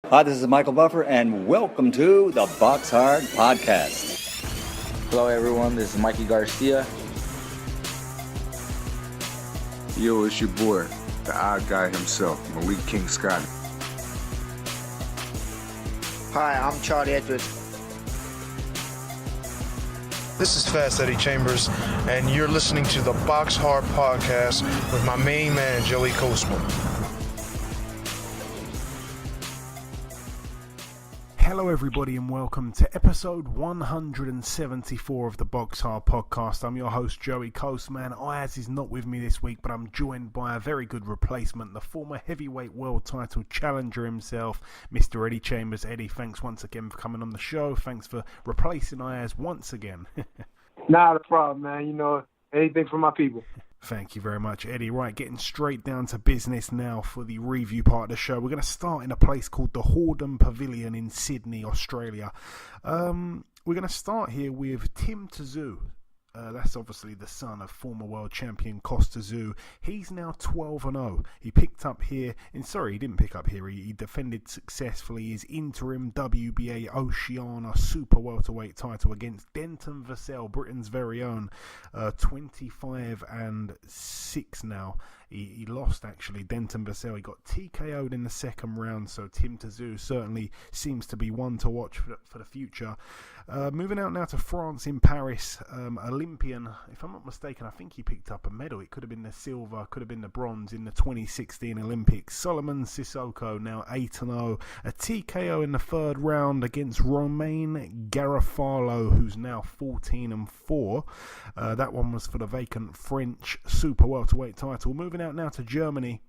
Hi, this is Michael Buffer, and welcome to the Boxhard Podcast. Hello, everyone. This is Mikey Garcia. Yo, it's your boy, the odd guy himself, Malik King Scott. Hi, I'm Charlie Edwards. This is Fast Eddie Chambers, and you're listening to the Boxhard Podcast with my main man, Joey Coastman. Hello everybody and welcome to episode 174 of the Boxhard Podcast. I'm your host Joey Coastman. Iaz is not with me this week, but I'm joined by a very good replacement, the former heavyweight world title challenger himself, Mr. Eddie Chambers. Eddie, thanks once again for coming on the show. Thanks for replacing Iaz once again. Not a problem, man. You know, anything for my people. Thank you very much, Eddie. Right, getting straight down to business now for the review part of the show. We're going to start in a place called the Hordern Pavilion in Sydney, Australia. We're going to start here with Tim Tszyu. That's obviously the son of former world champion Costa Tszyu. He's now 12-0. He didn't pick up here. He defended successfully his interim WBA Oceania Super Welterweight title against Denton Vassell, Britain's very own. 25-6 now. He lost, actually, Denton Vassell. He got TKO'd in the second round, so Tim Tszyu certainly seems to be one to watch for the future. Moving out now to France in Paris, Olympian, if I'm not mistaken, I think he picked up a medal. It could have been the silver, could have been the bronze in the 2016 Olympics. Solomon Sissoko, now 8-0. A TKO in the third round against Romain Garofalo, who's now 14-4. That one was for the vacant French Super Welterweight title. Moving out now to Germany.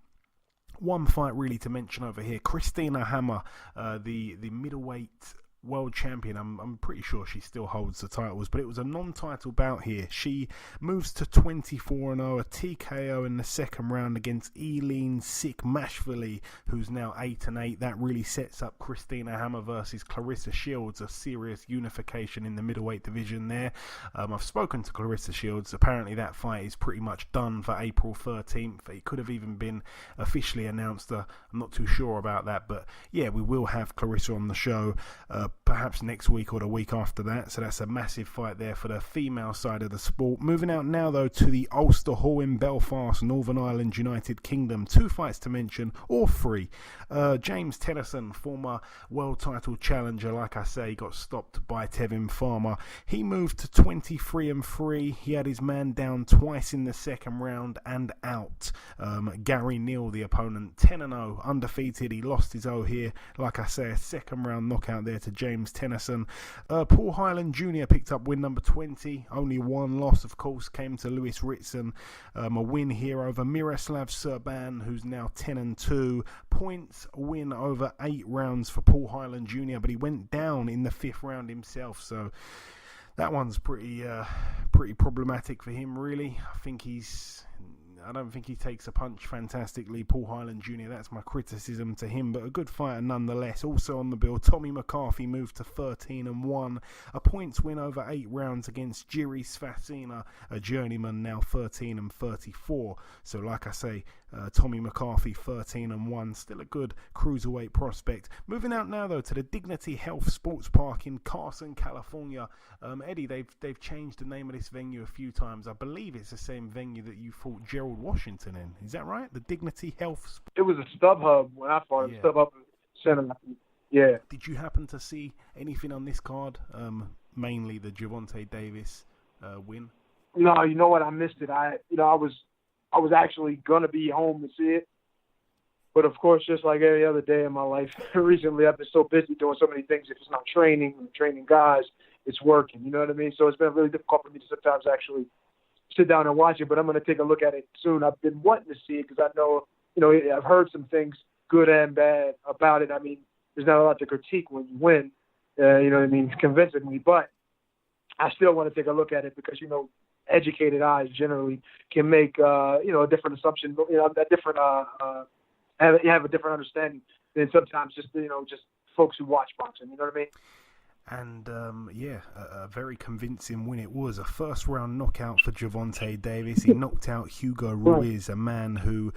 One fight really to mention over here. Christina Hammer, the middleweight world champion. I'm pretty sure she still holds the titles, but it was a non-title bout here. She moves to 24-0, a TKO in the second round against Eileen Sikmashvili, who's now 8-8. That really sets up Christina Hammer versus Clarissa Shields, a serious unification in the middleweight division there. I've spoken to Clarissa Shields. Apparently that fight is pretty much done for April 13th. It could have even been officially announced. I'm not too sure about that, but yeah, we will have Clarissa on the show perhaps next week or the week after that. So that's a massive fight there for the female side of the sport. Moving out now, though, to the Ulster Hall in Belfast, Northern Ireland, United Kingdom. Two fights to mention, or three. James Tennyson, former world title challenger, like I say, got stopped by Tevin Farmer. He moved to 23-3. He had his man down twice in the second round and out. Gary Neal, the opponent, 10-0, undefeated. He lost his O here. Like I say, a second round knockout there to James Tennyson. Paul Hyland Jr. picked up win number 20. Only one loss, of course, came to Lewis Ritson. A win here over Miroslav Serban, who's now 10-2. Points win over 8 rounds for Paul Hyland Jr., but he went down in the 5th round himself, so that one's pretty problematic for him, really. I don't think he takes a punch fantastically, Paul Hyland Jr. That's my criticism to him, but a good fighter nonetheless. Also on the bill, Tommy McCarthy moved to 13-1. A points win over 8 rounds against Jiri Svacina, a journeyman, now 13-34. So like I say, Tommy McCarthy 13-1, still a good cruiserweight prospect. Moving out now though to the Dignity Health Sports Park in Carson, California. Eddie, they've changed the name of this venue a few times. I believe it's the same venue that you fought Gerald Washington in. Is that right? The Dignity Health. It was a StubHub when I fought him. StubHub Center. Yeah. Did you happen to see anything on this card? Mainly the Gervonta Davis win. No, you know what? I missed it. I was actually gonna be home to see it, but of course, just like every other day in my life, recently I've been so busy doing so many things. If it's not training guys, it's working. You know what I mean? So it's been really difficult for me to sometimes actually sit down and watch it, but I'm going to take a look at it soon. I've been wanting to see it because I know, I've heard some things, good and bad, about it. I mean, there's not a lot to critique when you win, convincingly, but I still want to take a look at it because, educated eyes generally can make, a different assumption, have a different understanding than sometimes just folks who watch boxing, you know what I mean? And, a very convincing win it was. A first-round knockout for Gervonta Davis. He knocked out Hugo Ruiz, a man who,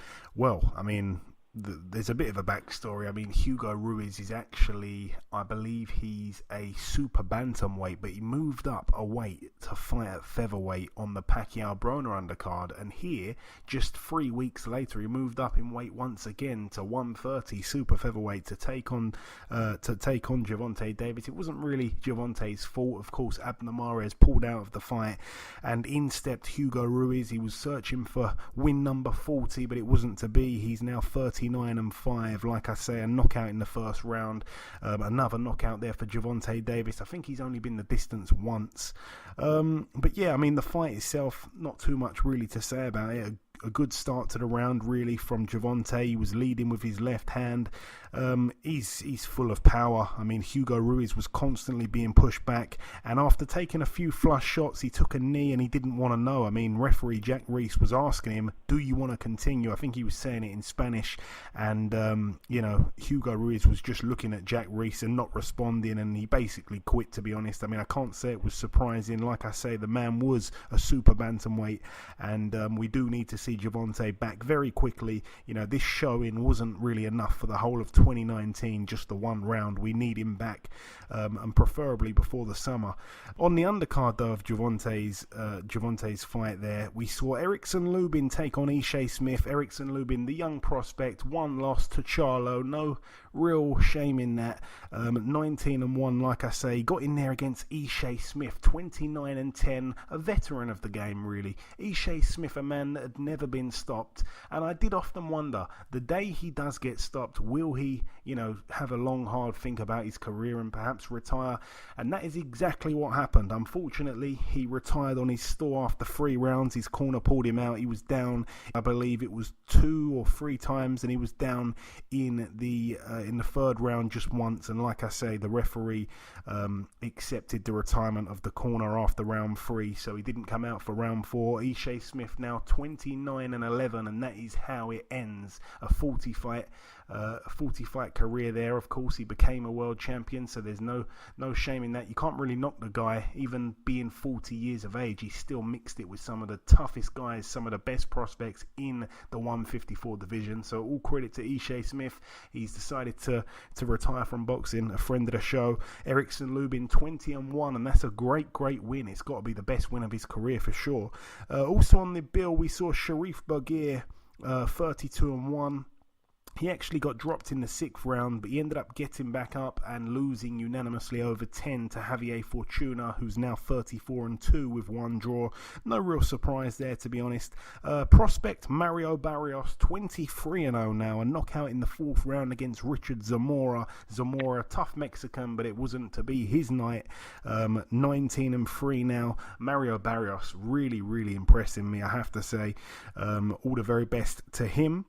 there's a bit of a backstory. I mean, Hugo Ruiz is actually, I believe he's a super bantamweight, but he moved up a weight to fight at featherweight on the Pacquiao-Browne undercard, and here, just 3 weeks later, he moved up in weight once again to 130 super featherweight to take on Gervonta Davis. It wasn't really Gervonta's fault, of course. Abner Mares pulled out of the fight, and in stepped Hugo Ruiz. He was searching for win number 40, but it wasn't to be. He's now 39-5. Like I say, a knockout in the first round. Another knockout there for Gervonta Davis. I think he's only been the distance once. But yeah, I mean, the fight itself, not too much really to say about it. A good start to the round, really, from Gervonta. He was leading with his left hand. He's full of power. I mean, Hugo Ruiz was constantly being pushed back, and after taking a few flush shots, he took a knee and he didn't want to know. I mean, referee Jack Reese was asking him, do you want to continue? I think he was saying it in Spanish, and Hugo Ruiz was just looking at Jack Reese and not responding, and he basically quit, to be honest. I mean, I can't say it was surprising. Like I say, the man was a super bantamweight, and we do need to see Gervonta back very quickly. You know, this showing wasn't really enough for the whole of 2019, just the one round. We need him back, and preferably before the summer. On the undercard, though, of Gervonta's fight there, we saw Erickson Lubin take on Ishe Smith. Erickson Lubin, the young prospect, one loss to Charlo. No real shame in that. 19-1, like I say, got in there against Ishe Smith, 29-10, a veteran of the game, really. Ishe Smith, a man that had never been stopped, and I did often wonder, the day he does get stopped, will he, have a long, hard think about his career and perhaps retire? And that is exactly what happened. Unfortunately, he retired on his store after 3 rounds. His corner pulled him out. He was down, I believe it was 2 or 3 times, and he was down in the 3rd round just once. And like I say, the referee accepted the retirement of the corner after round 3, so he didn't come out for round 4. Ishe Smith now 29-11, and that is how it ends a 40 fight career there. Of course, he became a world champion, so there's no shame in that. You can't really knock the guy. Even being 40 years of age, he still mixed it with some of the toughest guys, some of the best prospects in the 154 division. So all credit to Ishe Smith. He's decided to retire from boxing. A friend of the show, Erickson Lubin, 20-1, and that's a great win. It's got to be the best win of his career for sure. Also on the bill, we saw Sharif Bagir, 32-1. He actually got dropped in the 6th round, but he ended up getting back up and losing unanimously over 10 to Javier Fortuna, who's now 34-2 with 1 draw. No real surprise there, to be honest. Prospect Mario Barrios, 23-0 now, a knockout in the 4th round against Richard Zamora. Zamora, tough Mexican, but it wasn't to be his night. 19-3 now. Mario Barrios really impressing me, I have to say. All the very best to him.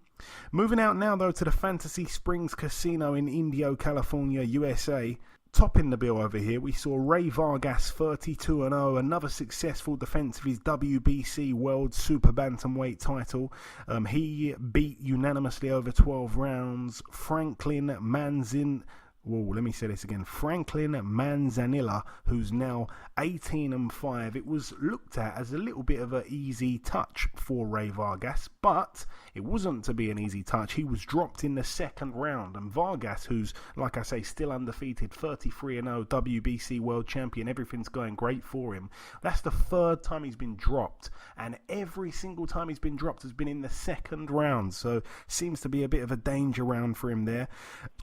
Moving out now, though, to the Fantasy Springs Casino in Indio, California, USA. Topping the bill over here, we saw Ray Vargas, 32-0, another successful defense of his WBC World Super Bantamweight title. He beat unanimously over 12 rounds Franklin Manzanilla, who's now 18-5. It was looked at as a little bit of an easy touch for Ray Vargas, but it wasn't to be an easy touch. He was dropped in the 2nd round, and Vargas, who's, like I say, still undefeated, 33-0, WBC World Champion, everything's going great for him. That's the 3rd time he's been dropped, and every single time he's been dropped has been in the 2nd round, so seems to be a bit of a danger round for him there.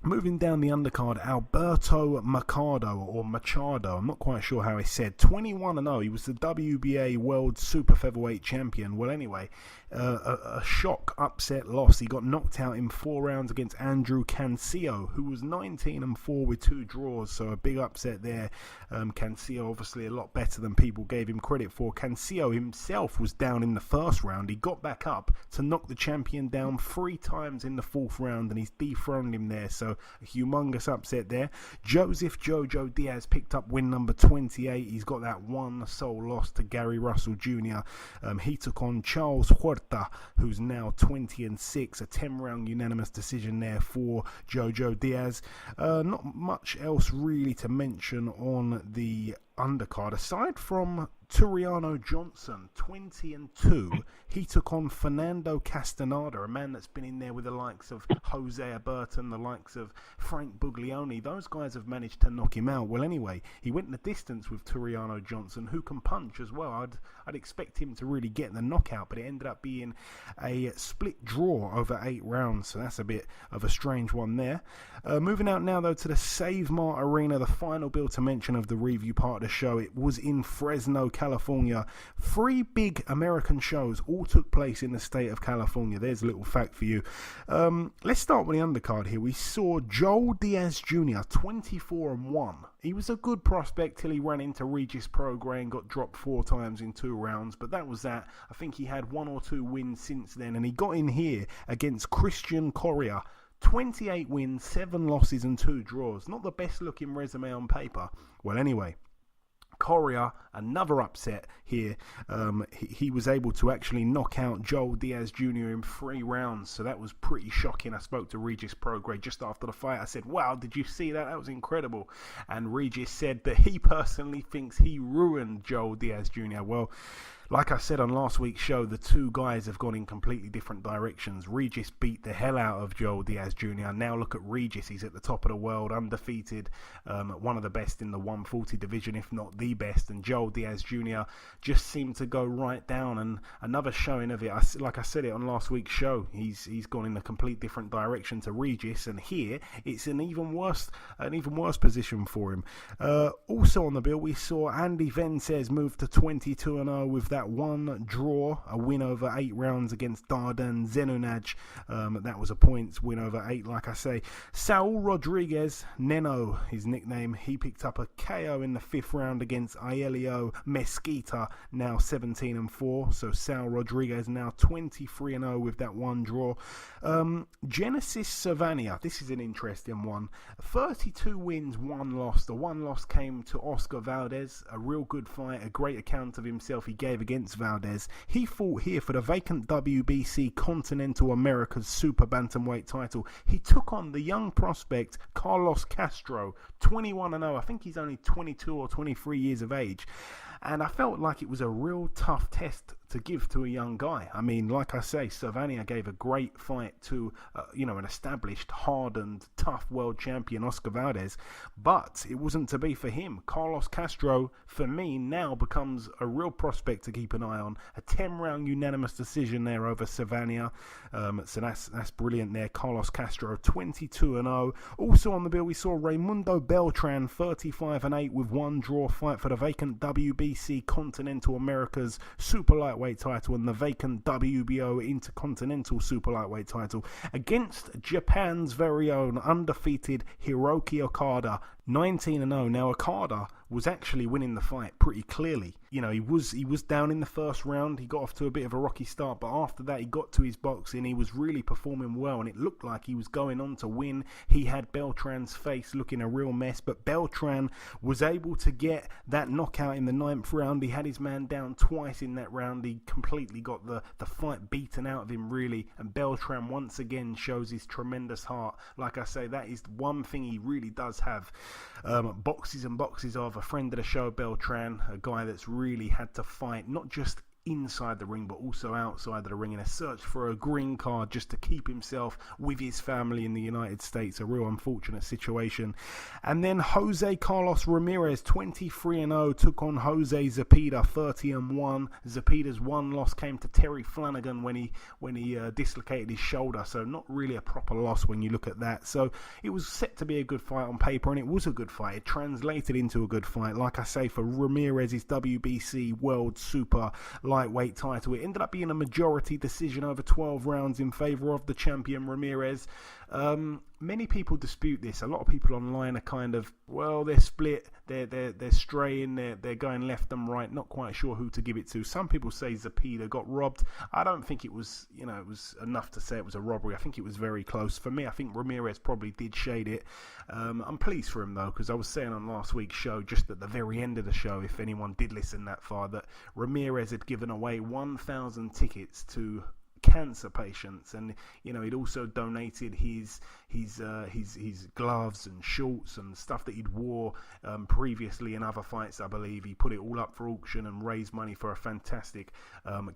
Moving down the undercard, Alberto Machado, I'm not quite sure how it's said, 21-0. He was the WBA World Super Featherweight Champion. Well, anyway, a shock upset loss. He got knocked out in 4 rounds against Andrew Cancio, who was 19-4 with 2 draws, so a big upset there. Cancio obviously a lot better than people gave him credit for. Cancio himself was down in the 1st round. He got back up to knock the champion down 3 times in the 4th round, and he's dethroned him there, so a humongous upset there. Joseph Jojo Diaz picked up win number 28. He's got that 1 sole loss to Gary Russell Jr. He took on Charles Huerta, who's now 20-6. A 10-round unanimous decision there for Jojo Diaz. Not much else really to mention on the undercard aside from Turiano Johnson, 20-2. He took on Fernando Castaneda, a man that's been in there with the likes of Jose Burton, the likes of Frank Buglioni. Those guys have managed to knock him out. Well, anyway, he went the distance with Turiano Johnson, who can punch as well. I'd expect him to really get the knockout, but it ended up being a split draw over 8 rounds, so that's a bit of a strange one there. Moving out now, though, to the Save Mart Arena, the final bill to mention of the review part of the show. It was in Fresno, California. 3 big American shows all took place in the state of California. There's a little fact for you. Let's start with the undercard here. We saw Joel Diaz Jr., 24-1. He was a good prospect till he ran into Regis Prograis and got dropped 4 times in 2 rounds, but that was that. I think he had 1 or 2 wins since then, and he got in here against Christian Correa. 28 wins, 7 losses and 2 draws. Not the best looking resume on paper. Well, anyway, Correa, another upset here. He was able to actually knock out Joel Diaz Jr. in 3 rounds, so that was pretty shocking. I spoke to Regis Prograis just after the fight. I said, wow, did you see that? That was incredible. And Regis said that he personally thinks he ruined Joel Diaz Jr. Well, like I said on last week's show, the 2 guys have gone in completely different directions. Regis beat the hell out of Joel Diaz Jr. Now look at Regis. He's at the top of the world, undefeated, one of the best in the 140 division, if not the best. And Joel Diaz Jr. just seemed to go right down. And another showing of it, like I said it on last week's show, he's gone in a complete different direction to Regis. And here, it's an even worse position for him. Also on the bill, we saw Andy Vences move to 22-0 with that 1 draw, a win over 8 rounds against Dardan Zenunaj. That was a points win over 8, like I say. Saul Rodriguez, Neno, his nickname, he picked up a KO in the 5th round against Aelio Mesquita, now 17-4. So Saul Rodriguez now 23-0 with that 1 draw. Genesis Savania, this is an interesting one. 32 wins, 1 loss. The 1 loss came to Oscar Valdez, a real good fight, a great account of himself he gave against Valdez. He fought here for the vacant WBC Continental Americas Super Bantamweight title. He took on the young prospect Carlos Castro, 21-0. I think he's only 22 or 23 years of age. And I felt like it was a real tough test to give to a young guy. I mean, like I say, Savania gave a great fight to, an established, hardened, tough world champion, Oscar Valdez. But it wasn't to be for him. Carlos Castro, for me, now becomes a real prospect to keep an eye on. A 10-round unanimous decision there over Savania. So that's brilliant there. Carlos Castro, 22-0. Also on the bill, we saw Raimundo Beltran, 35-8 with 1 draw, fight for the vacant WBC Continental Americas Super Lightweight title and the vacant WBO Intercontinental Super Lightweight title against Japan's very own undefeated Hiroki Okada, 19-0. Now Okada was actually winning the fight pretty clearly. He was down in the 1st round. He got off to a bit of a rocky start, but after that he got to his boxing. He was really performing well, and it looked like he was going on to win. He had Beltran's face looking a real mess, but Beltran was able to get that knockout in the 9th round. He had his man down twice in that round. He completely got the fight beaten out of him, really, and Beltran once again shows his tremendous heart. Like I say, that is one thing he really does have. Boxes and boxes of a friend of the show, Beltran, a guy that's really had to fight, not just inside the ring but also outside of the ring in a search for a green card just to keep himself with his family in the United States. A real unfortunate situation. And then Jose Carlos Ramirez, 23-0, took on Jose Zepeda, 30-1. Zepeda's 1 loss came to Terry Flanagan when he dislocated his shoulder, so not really a proper loss when you look at that. So it was set to be a good fight on paper, and it was a good fight. It translated into a good fight. Like I say, for Ramirez's WBC World Super Lightweight title, it ended up being a majority decision over 12 rounds in favour of the champion Ramirez. Many people dispute this. A lot of people online are kind of, well, they're split, they're straying, they're going left and right, not quite sure who to give it to. Some people say Zepeda got robbed. I don't think it was, it was enough to say it was a robbery. I think it was very close. For me, I think Ramirez probably did shade it. I'm pleased for him, though, because I was saying on last week's show, just at the very end of the show, if anyone did listen that far, that Ramirez had given away 1,000 tickets to cancer patients, and he'd also donated his gloves and shorts and stuff that he'd wore previously in other fights. I believe he put it all up for auction and raised money for a fantastic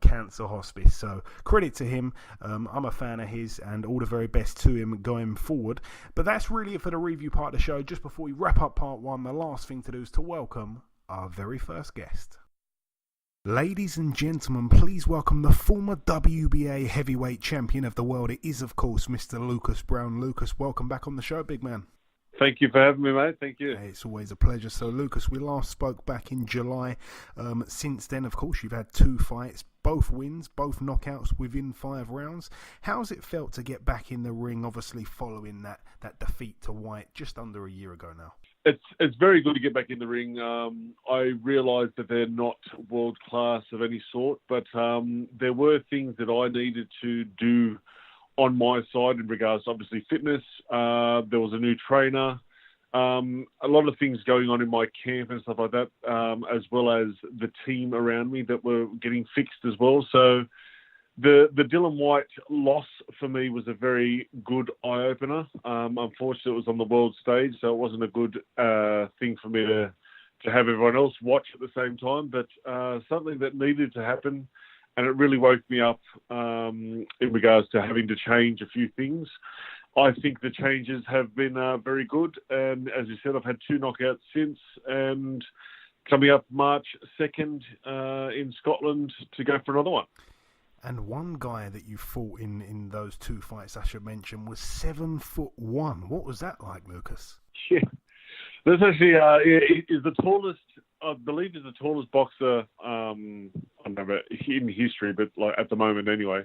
cancer hospice. So credit to him. I'm a fan of his, and all the very best to him going forward. But that's really it for the review part of the show. Just before we wrap up part one, the last thing to do is to welcome our very first guest. Ladies and gentlemen, please welcome the former WBA heavyweight champion of the world. It is, of course, Mr. Lucas Browne. Lucas, welcome back on the show, big man. Thank you for having me, mate. Thank you. Hey, it's always a pleasure. So, Lucas, we last spoke back in July. Since then, of course, you've had 2 fights, both wins, both knockouts within 5 rounds. How's it felt to get back in the ring, obviously following that defeat to White just under a year ago now? It's very good to get back in the ring. I realise that they're not world class of any sort, but there were things that I needed to do on my side in regards to obviously fitness. There was a new trainer, a lot of things going on in my camp and stuff like that, as well as the team around me that were getting fixed as well. So the Dillian Whyte loss for me was a very good eye-opener. Unfortunately, it was on the world stage, so it wasn't a good thing for me to have everyone else watch at the same time, but something that needed to happen. And it really woke me up in regards to having to change a few things. I think the changes have been very good. And as you said, I've had 2 knockouts since. And coming up March 2nd in Scotland to go for another one. And one guy that you fought in those 2 fights, I should mention, was 7'1". What was that like, Lucas? Yeah. That's actually is the tallest, I believe, is the tallest boxer, I don't know, in history, but like at the moment anyway.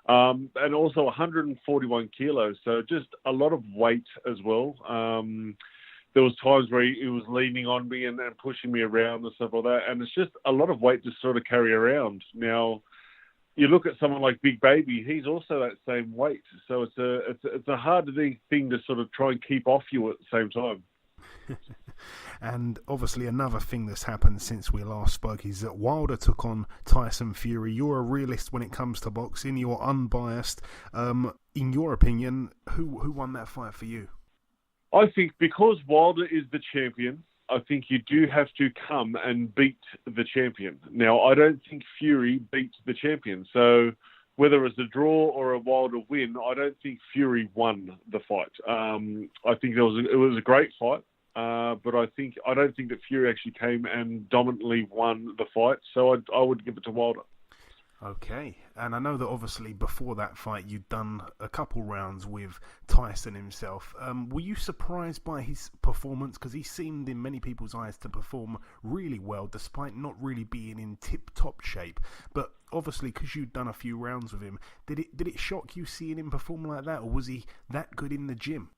And also 141 kilos, so just a lot of weight as well. There was times where he was leaning on me and pushing me around and stuff like that, and it's just a lot of weight to sort of carry around. Now, you look at someone like Big Baby, he's also that same weight, so it's a hard thing to sort of try and keep off you at the same time. And obviously another thing that's happened since we last spoke is that Wilder took on Tyson Fury. You're a realist when it comes to boxing. You're unbiased. In your opinion, who won that fight for you? I think because Wilder is the champion, I think you do have to come and beat the champion. Now, I don't think Fury beat the champion. So whether it's a draw or a Wilder win, I don't think Fury won the fight. I think it was a great fight. But I don't think that Fury actually came and dominantly won the fight, so I would give it to Wilder. Okay, and I know that obviously before that fight you'd done a couple rounds with Tyson himself. Were you surprised by his performance? Because he seemed in many people's eyes to perform really well, despite not really being in tip-top shape. But obviously, because you'd done a few rounds with him, did it shock you seeing him perform like that, or was he that good in the gym?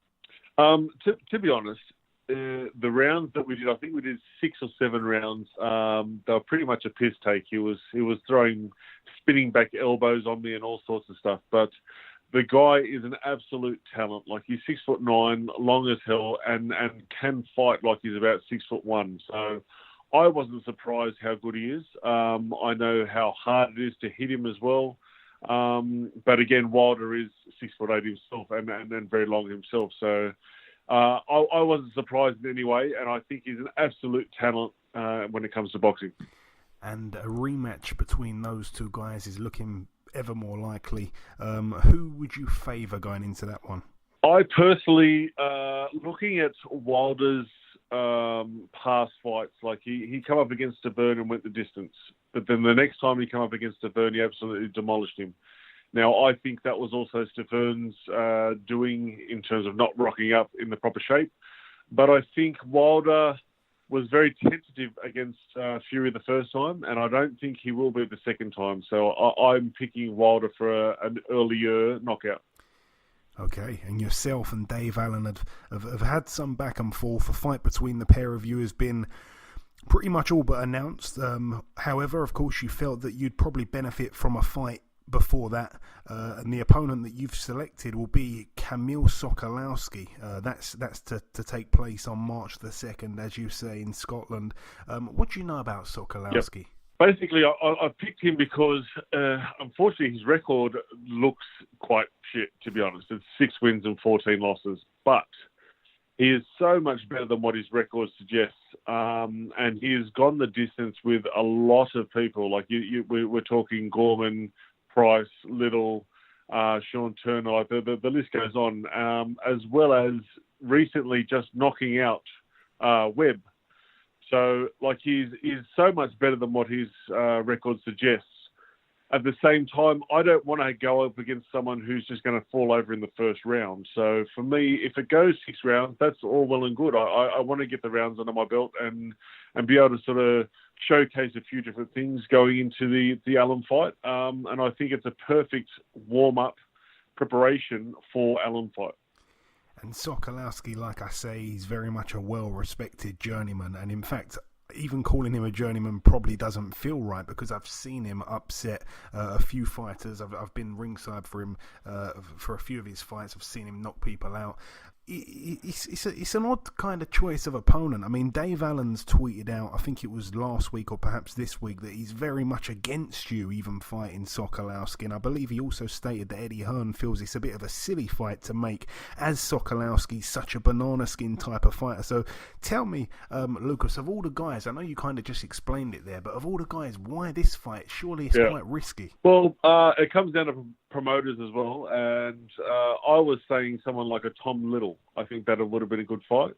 To be honest, the rounds that we did, I think we did 6 or 7 rounds. They were pretty much a piss take. He was throwing spinning back elbows on me and all sorts of stuff. But the guy is an absolute talent. Like, he's 6'9", long as hell, and can fight like he's about 6'1". So I wasn't surprised how good he is. I know how hard it is to hit him as well. But again, Wilder is 6'8" himself and very long himself. So I wasn't surprised in any way, and I think he's an absolute talent when it comes to boxing. And a rematch between those 2 guys is looking ever more likely. Who would you favour going into that one? I personally, looking at Wilder's past fights, like he come up against Browne and went the distance, but then the next time he came up against Browne, he absolutely demolished him. Now, I think that was also Stefan's doing in terms of not rocking up in the proper shape. But I think Wilder was very tentative against Fury the first time, and I don't think he will be the second time. So I'm picking Wilder for an earlier knockout. Okay, and yourself and Dave Allen have had some back and forth. A fight between the pair of you has been pretty much all but announced. However, of course, you felt that you'd probably benefit from a fight before that, and the opponent that you've selected will be Kamil Sokolowski. That's to take place on March the 2nd, as you say, in Scotland. What do you know about Sokolowski? Basically, I picked him because, unfortunately, his record looks quite shit, to be honest. It's 6 wins and 14 losses. But he is so much better than what his record suggests. And he has gone the distance with a lot of people. Like, we're talking Gorman, Price, Little, Sean Turner. Like the list goes on. As well as recently just knocking out Webb. So, like, he's so much better than what his record suggests. At the same time, I don't want to go up against someone who's just going to fall over in the first round. So, for me, if it goes 6 rounds, that's all well and good. I want to get the rounds under my belt and be able to sort of showcase a few different things going into the Allen fight. And I think it's a perfect warm-up preparation for Allen fight. And Sokolowski, like I say, he's very much a well-respected journeyman. And in fact, even calling him a journeyman probably doesn't feel right, because I've seen him upset a few fighters. I've been ringside for him for a few of his fights. I've seen him knock people out. It's an odd kind of choice of opponent. I mean, Dave Allen's tweeted out, I think it was last week or perhaps this week, that he's very much against you even fighting Sokolowski. And I believe he also stated that Eddie Hearn feels it's a bit of a silly fight to make, as Sokolowski's such a banana skin type of fighter. So tell me, Lucas, of all the guys, I know you kind of just explained it there, but of all the guys, why this fight? Surely it's quite risky. Well, it comes down to promoters as well, and I was saying someone like a Tom Little. I think that would have been a good fight.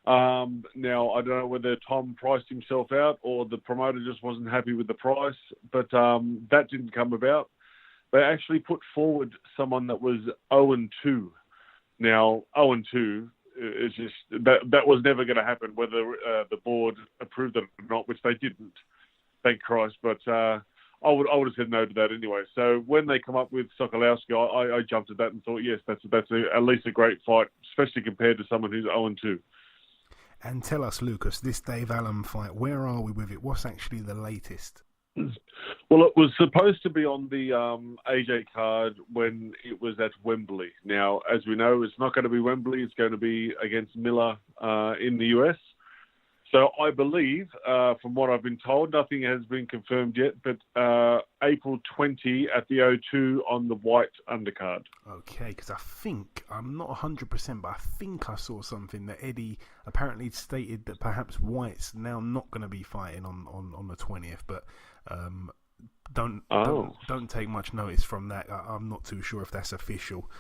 Now, I don't know whether Tom priced himself out or the promoter just wasn't happy with the price, but that didn't come about. They actually put forward someone that was 0-2. Now, 0-2 is just that was never going to happen, whether the board approved it or not, which they didn't. Thank Christ, but I would have said no to that anyway. So when they come up with Sokolowski, I jumped at that and thought, yes, that's at least a great fight, especially compared to someone who's 0-2. And tell us, Lucas, this Dave Allen fight, where are we with it? What's actually the latest? Well, it was supposed to be on the AJ card when it was at Wembley. Now, as we know, it's not going to be Wembley. It's going to be against Miller in the US. So I believe, from what I've been told, nothing has been confirmed yet, but April 20 at the O2 on the white undercard. Okay, because I think, I'm not 100%, but I think I saw something that Eddie apparently stated that perhaps White's now not going to be fighting on the 20th, but don't take much notice from that. I'm not too sure if that's official.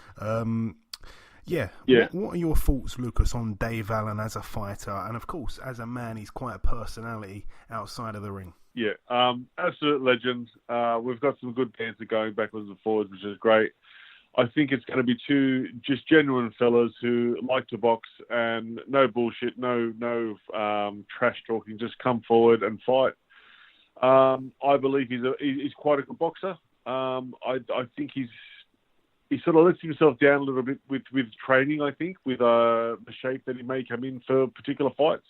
Yeah. What are your thoughts, Lucas, on Dave Allen as a fighter? And, of course, as a man, he's quite a personality outside of the ring. Yeah, absolute legend. We've got some good banter going backwards and forwards, which is great. I think it's going to be two just genuine fellas who like to box and no bullshit, no trash talking, just come forward and fight. I believe he's quite a good boxer. I think he sort of lets himself down a little bit with training, I think, with the shape that he may come in for particular fights.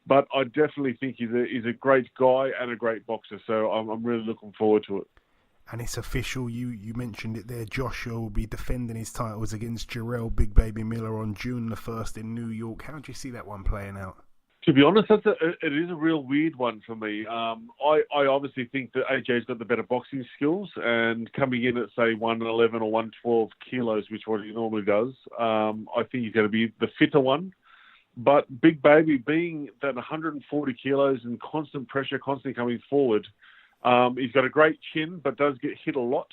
But I definitely think he's a great guy and a great boxer, so I'm really looking forward to it. And it's official, you mentioned it there, Joshua will be defending his titles against Jarrell Big Baby Miller on June the 1st in New York. How do you see that one playing out? To be honest, it is a real weird one for me. I obviously think that AJ's got the better boxing skills, and coming in at, say, 111 or 112 kilos, which is what he normally does, I think he's going to be the fitter one. But Big Baby, being that 140 kilos and constant pressure, constantly coming forward, he's got a great chin, but does get hit a lot.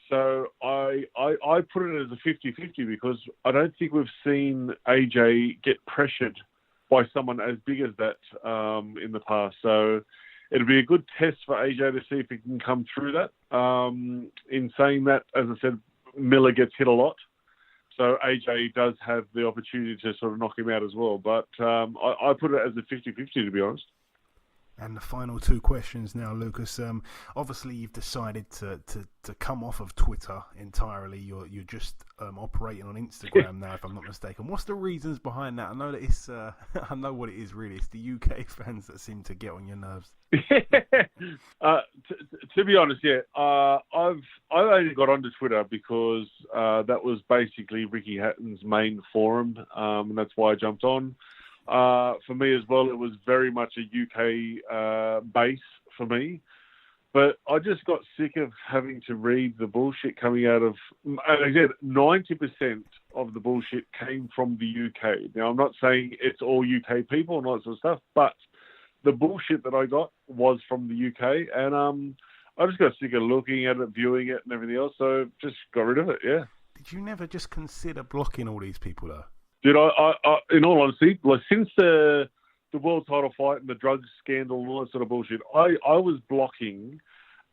So I put it as a 50-50 because I don't think we've seen AJ get pressured by someone as big as that in the past. So it'll be a good test for AJ to see if he can come through that. In saying that, as I said, Miller gets hit a lot. So AJ does have the opportunity to sort of knock him out as well. But I put it as a 50-50, to be honest. And the final two questions now, Lucas. Obviously, you've decided to come off of Twitter entirely. You're just operating on Instagram now, if I'm not mistaken. What's the reasons behind that? I know that it's I know what it is really. It's the UK fans that seem to get on your nerves. To be honest, I only got onto Twitter because that was basically Ricky Hatton's main forum, and that's why I jumped on. For me as well, it was very much a UK base for me. But I just got sick of having to read the bullshit coming out of, and again, 90% of the bullshit came from the UK. Now, I'm not saying it's all UK people and all that sort of stuff, but the bullshit that I got was from the UK, and I just got sick of looking at it, viewing it, and everything else, so just got rid of it, yeah. Did you never just consider blocking all these people, though? Dude, I in all honesty, like, since the world title fight and the drugs scandal and all that sort of bullshit, I was blocking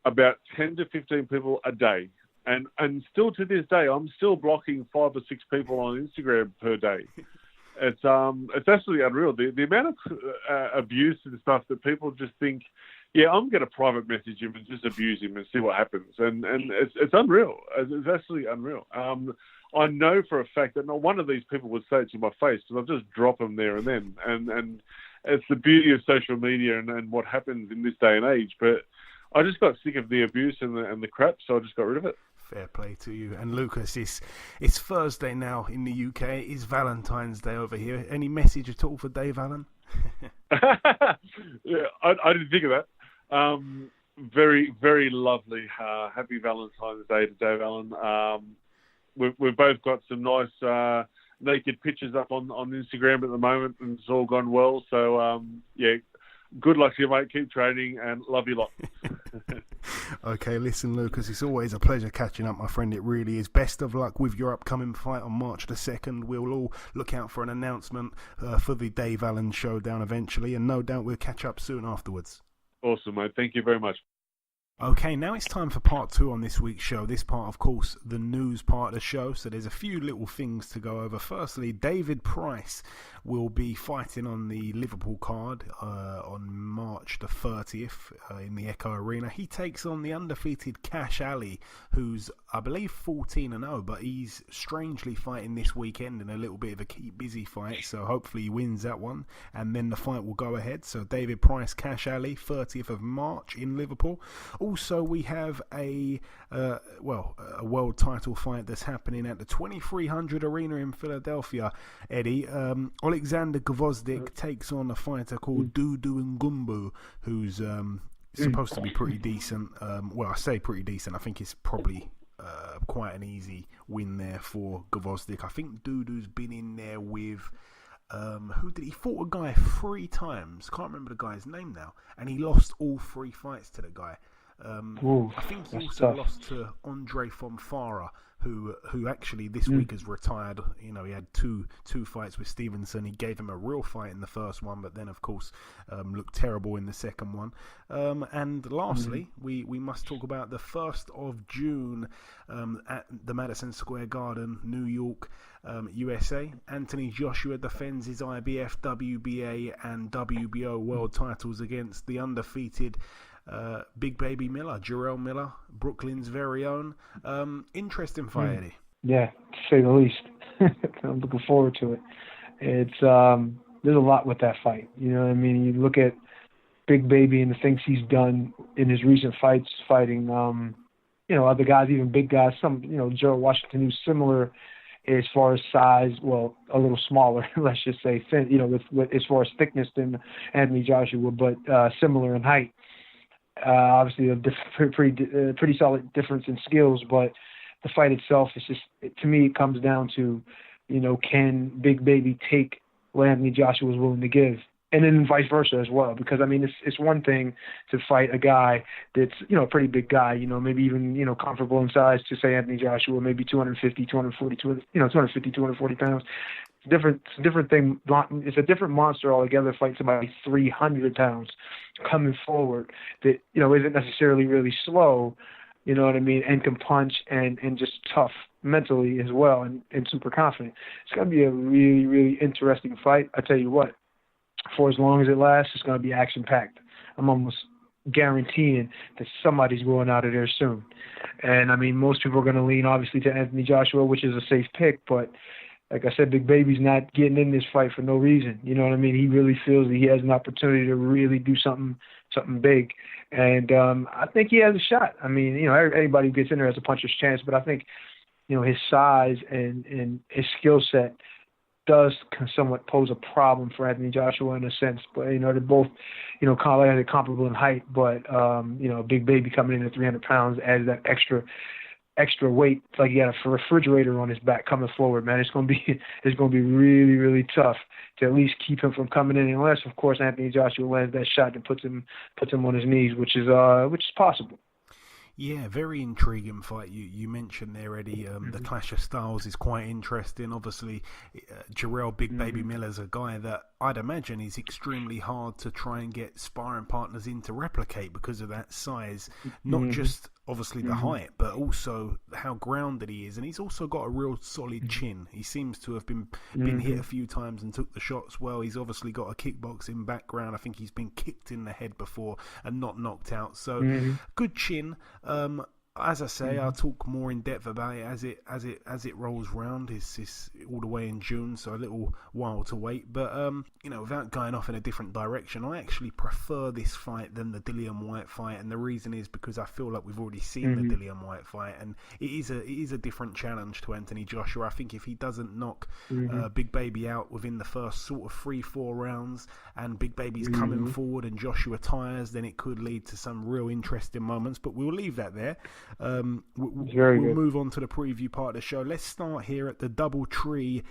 about 10 to 15 people a day. And still to this day, I'm still blocking 5 or 6 people on Instagram per day. It's absolutely unreal. The amount of abuse and stuff that people just think, yeah, I'm going to private message him and just abuse him and see what happens. And it's unreal. It's absolutely unreal. I know for a fact that not one of these people would say it to my face, because I'll just drop them there and then. And it's the beauty of social media and what happens in this day and age. But I just got sick of the abuse and the crap, so I just got rid of it. Fair play to you. And Lucas, it's Thursday now in the UK. It's Valentine's Day over here. Any message at all for Dave Allen? Yeah, I didn't think of that. Very, very lovely. Happy Valentine's Day to Dave Allen. We've both got some nice naked pictures up on Instagram at the moment, and it's all gone well. So, yeah, good luck to you, mate. Keep training, and love you lot. Okay, listen, Lucas, it's always a pleasure catching up, my friend. It really is. Best of luck with your upcoming fight on March the 2nd. We'll all look out for an announcement for the Dave Allen showdown eventually, and no doubt we'll catch up soon afterwards. Awesome, mate. Thank you very much. Okay, now it's time for part 2 on this week's show. This part, of course, the news part of the show, so there's a few little things to go over. Firstly, David Price will be fighting on the Liverpool card on March the 30th in the Echo Arena. He takes on the undefeated Cash Ali, who's, I believe, 14-0, but he's strangely fighting this weekend in a little bit of a keep busy fight, so hopefully he wins that one, and then the fight will go ahead. So David Price, Cash Ali, 30th of March in Liverpool. Also, we have a world title fight that's happening at the 2300 Arena in Philadelphia, Eddie. Alexander Gvozdyk takes on a fighter called Dudu Ngumbu, who's supposed to be pretty decent. Well, I say pretty decent. I think it's probably quite an easy win there for Gvozdyk. I think Dudu's been in there with... who did he fought a guy 3 times? Can't remember the guy's name now, and he lost all 3 fights to the guy. I think he also lost to Andre Fonfara, who actually this week has retired. You know, he had two fights with Stevenson. He gave him a real fight in the first one, but then of course looked terrible in the second one. And lastly, we must talk about the 1st of June at the Madison Square Garden, New York, USA. Anthony Joshua defends his IBF, WBA and WBO world titles against the undefeated Big Baby Miller, Jarrell Miller, Brooklyn's very own. Interesting fight, Eddie. Yeah, to say the least. I'm looking forward to it. It's there's a lot with that fight. You know what I mean? You look at Big Baby and the things he's done in his recent fights, fighting other guys, even big guys. Some Gerald Washington, who's similar as far as size, well, a little smaller, let's just say, thin, with as far as thickness than Anthony Joshua, but similar in height. Obviously, a pretty solid difference in skills, but the fight itself is just, to me, it comes down to, can Big Baby take what Anthony Joshua is willing to give, and then vice versa as well. Because I mean, it's one thing to fight a guy that's a pretty big guy, maybe even comfortable in size, to say Anthony Joshua, maybe 250, 240 pounds. It's a different thing. It's a different monster altogether. Fight somebody 300 pounds coming forward that isn't necessarily really slow, you know what I mean, and can punch and just tough mentally as well, and super confident. It's going to be a really, really interesting fight. I tell you what, for as long as it lasts, it's going to be action packed. I'm almost guaranteeing that somebody's going out of there soon. And I mean, most people are going to lean obviously to Anthony Joshua, which is a safe pick, but like I said, Big Baby's not getting in this fight for no reason. You know what I mean? He really feels that he has an opportunity to really do something big. And I think he has a shot. I mean, anybody who gets in there has a puncher's chance, but I think, his size and his skill set does somewhat pose a problem for Anthony Joshua in a sense. But, they're both, kind of like they're comparable in height, but, Big Baby coming in at 300 pounds adds that extra weight. It's like he got a refrigerator on his back coming forward, man. It's going to be really, really tough to at least keep him from coming in, unless, of course, Anthony Joshua lands that shot and puts him on his knees, which is possible. Yeah, very intriguing fight. You mentioned there, Eddie. The clash of styles is quite interesting. Obviously, Jarrell Big Baby Miller's a guy that I'd imagine is extremely hard to try and get sparring partners in to replicate because of that size. Not just obviously the height, but also how grounded he is. And he's also got a real solid chin. He seems to have been hit a few times and took the shots well. He's obviously got a kickboxing background. I think he's been kicked in the head before and not knocked out. So good chin. As I say, I'll talk more in depth about it as it rolls round. It's all the way in June, so a little while to wait. But without going off in a different direction, I actually prefer this fight than the Dillian Whyte fight, and the reason is because I feel like we've already seen the Dillian Whyte fight, and it is a different challenge to Anthony Joshua. I think if he doesn't knock Big Baby out within the first sort of 3-4 rounds, and Big Baby's coming forward and Joshua tires, then it could lead to some real interesting moments. But we'll leave that there. We'll move on to the preview part of the show. Let's start here at the Doubletree